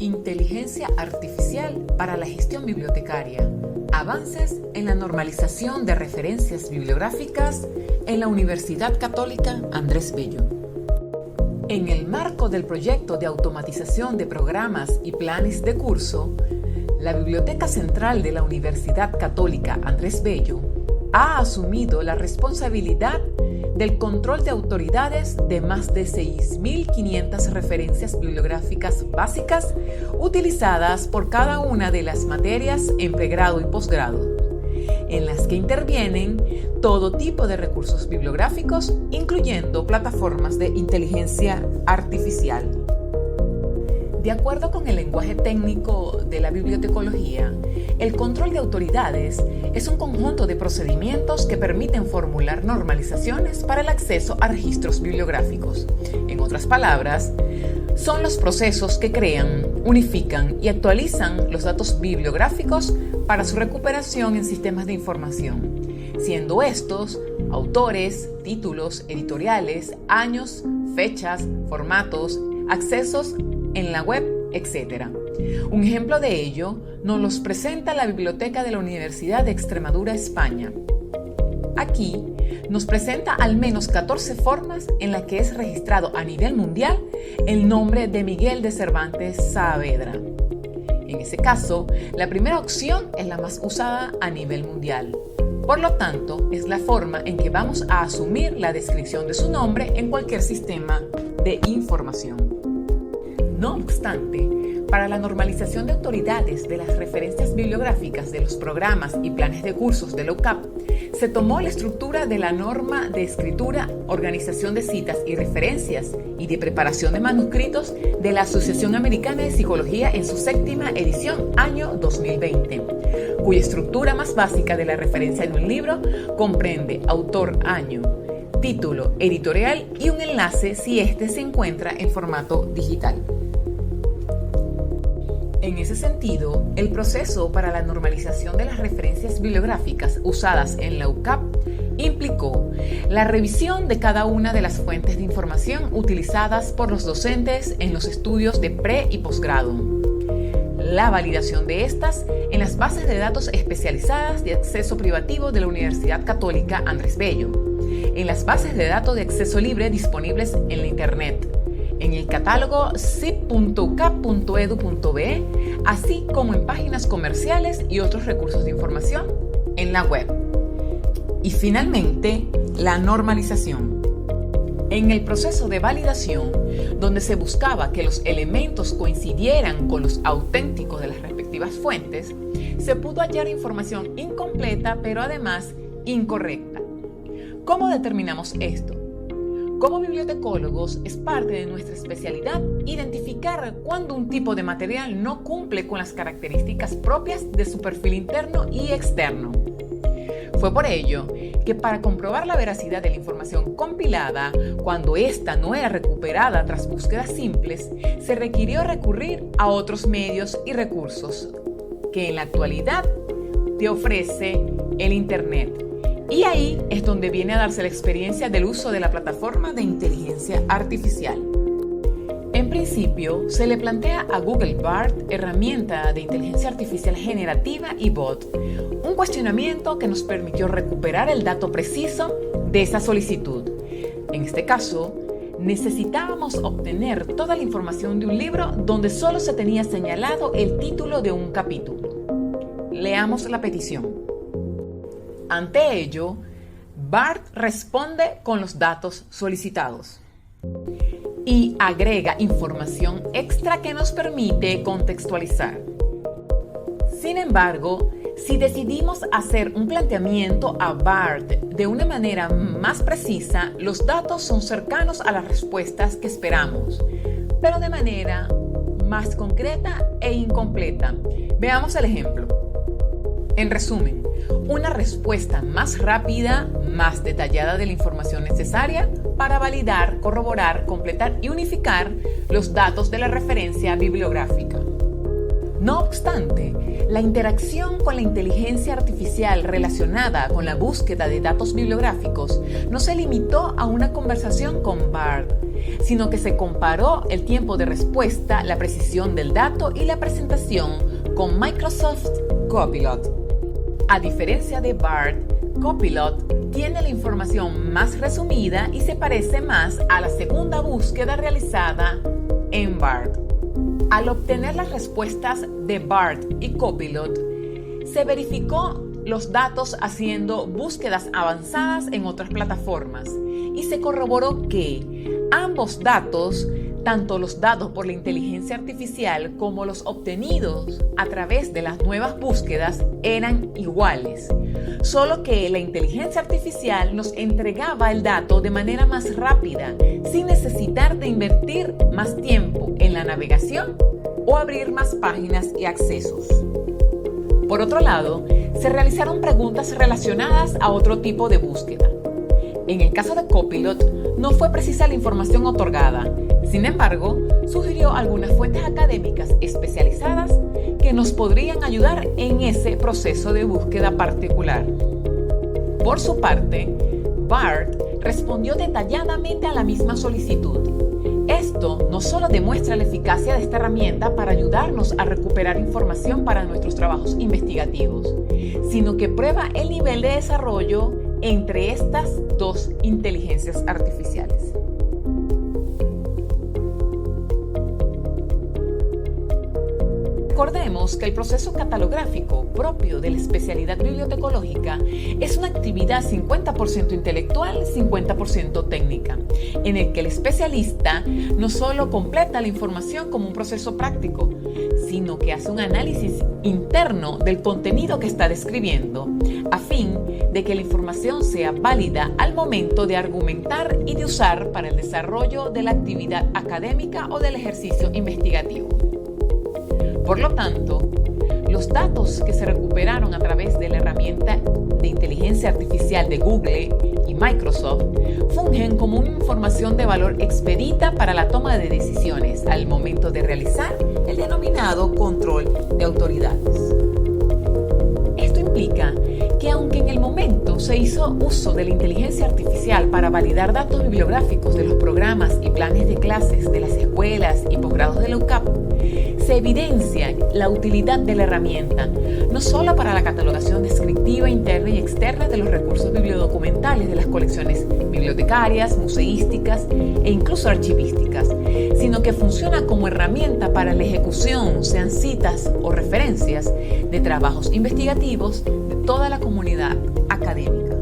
Inteligencia artificial para la gestión bibliotecaria. Avances en la normalización de referencias bibliográficas en la Universidad Católica Andrés Bello. En el marco del proyecto de automatización de programas y planes de curso, la Biblioteca Central de la Universidad Católica Andrés Bello ha asumido la responsabilidad del control de autoridades de más de 6.500 referencias bibliográficas básicas utilizadas por cada una de las materias en pregrado y posgrado, en las que intervienen todo tipo de recursos bibliográficos, incluyendo plataformas de inteligencia artificial. De acuerdo con el lenguaje técnico de la bibliotecología, el control de autoridades es un conjunto de procedimientos que permiten formular normalizaciones para el acceso a registros bibliográficos. En otras palabras, son los procesos que crean, unifican y actualizan los datos bibliográficos para su recuperación en sistemas de información, siendo estos autores, títulos, editoriales, años, fechas, formatos, accesos en la web, etc. Un ejemplo de ello nos los presenta la Biblioteca de la Universidad de Extremadura, España. Aquí nos presenta al menos 14 formas en las que es registrado a nivel mundial el nombre de Miguel de Cervantes Saavedra. En ese caso, la primera opción es la más usada a nivel mundial. Por lo tanto, es la forma en que vamos a asumir la descripción de su nombre en cualquier sistema de información. No obstante, para la normalización de autoridades de las referencias bibliográficas de los programas y planes de cursos de la UCAP, se tomó la estructura de la norma de escritura, organización de citas y referencias y de preparación de manuscritos de la Asociación Americana de Psicología en su 7ª edición, año 2020, cuya estructura más básica de la referencia de un libro comprende autor, año, título, editorial y un enlace si éste se encuentra en formato digital. En ese sentido, el proceso para la normalización de las referencias bibliográficas usadas en la UCAP implicó la revisión de cada una de las fuentes de información utilizadas por los docentes en los estudios de pre- y posgrado, la validación de estas en las bases de datos especializadas de acceso privativo de la Universidad Católica Andrés Bello, en las bases de datos de acceso libre disponibles en la Internet, en el catálogo cip.ucap.edu.be, así como en páginas comerciales y otros recursos de información en la web. Y finalmente, la normalización. En el proceso de validación, donde se buscaba que los elementos coincidieran con los auténticos de las respectivas fuentes, se pudo hallar información incompleta, pero además incorrecta. ¿Cómo determinamos esto? Como bibliotecólogos, es parte de nuestra especialidad identificar cuando un tipo de material no cumple con las características propias de su perfil interno y externo. Fue por ello que para comprobar la veracidad de la información compilada, cuando ésta no era recuperada tras búsquedas simples, se requirió recurrir a otros medios y recursos que en la actualidad te ofrece el Internet. Y ahí es donde viene a darse la experiencia del uso de la plataforma de inteligencia artificial. En principio, se le plantea a Google Bard, herramienta de inteligencia artificial generativa y bot, un cuestionamiento que nos permitió recuperar el dato preciso de esa solicitud. En este caso, necesitábamos obtener toda la información de un libro donde solo se tenía señalado el título de un capítulo. Leamos la petición. Ante ello, Bard responde con los datos solicitados y agrega información extra que nos permite contextualizar. Sin embargo, si decidimos hacer un planteamiento a Bard de una manera más precisa, los datos son cercanos a las respuestas que esperamos, pero de manera más concreta e incompleta. Veamos el ejemplo. En resumen, una respuesta más rápida, más detallada de la información necesaria para validar, corroborar, completar y unificar los datos de la referencia bibliográfica. No obstante, la interacción con la inteligencia artificial relacionada con la búsqueda de datos bibliográficos no se limitó a una conversación con Bard, sino que se comparó el tiempo de respuesta, la precisión del dato y la presentación con Microsoft Copilot. A diferencia de Bard, Copilot tiene la información más resumida y se parece más a la segunda búsqueda realizada en Bard. Al obtener las respuestas de Bard y Copilot, se verificó los datos haciendo búsquedas avanzadas en otras plataformas y se corroboró que ambos datos, tanto los dados por la inteligencia artificial como los obtenidos a través de las nuevas búsquedas, eran iguales, solo que la inteligencia artificial nos entregaba el dato de manera más rápida, sin necesitar de invertir más tiempo en la navegación o abrir más páginas y accesos. Por otro lado, se realizaron preguntas relacionadas a otro tipo de búsqueda. En el caso de Copilot, no fue precisa la información otorgada. Sin embargo, sugirió algunas fuentes académicas especializadas que nos podrían ayudar en ese proceso de búsqueda particular. Por su parte, Bard respondió detalladamente a la misma solicitud. Esto no solo demuestra la eficacia de esta herramienta para ayudarnos a recuperar información para nuestros trabajos investigativos, sino que prueba el nivel de desarrollo entre estas dos inteligencias artificiales. Recordemos que el proceso catalográfico propio de la especialidad bibliotecológica es una actividad 50% intelectual, 50% técnica, en el que el especialista no solo completa la información como un proceso práctico, sino que hace un análisis interno del contenido que está describiendo, a fin de que la información sea válida al momento de argumentar y de usar para el desarrollo de la actividad académica o del ejercicio investigativo. Por lo tanto, los datos que se recuperaron a través de la herramienta de inteligencia artificial de Google y Microsoft fungen como una información de valor expedita para la toma de decisiones al momento de realizar el denominado control de autoridades. Esto implica que aunque en el momento se hizo uso de la inteligencia artificial para validar datos bibliográficos de los programas y planes de clases de las escuelas y posgrados de la UCAP, se evidencia la utilidad de la herramienta, no solo para la catalogación descriptiva interna y externa de los recursos bibliodocumentales de las colecciones bibliotecarias, museísticas e incluso archivísticas, sino que funciona como herramienta para la ejecución, sean citas o referencias, de trabajos investigativos de toda la comunidad académica.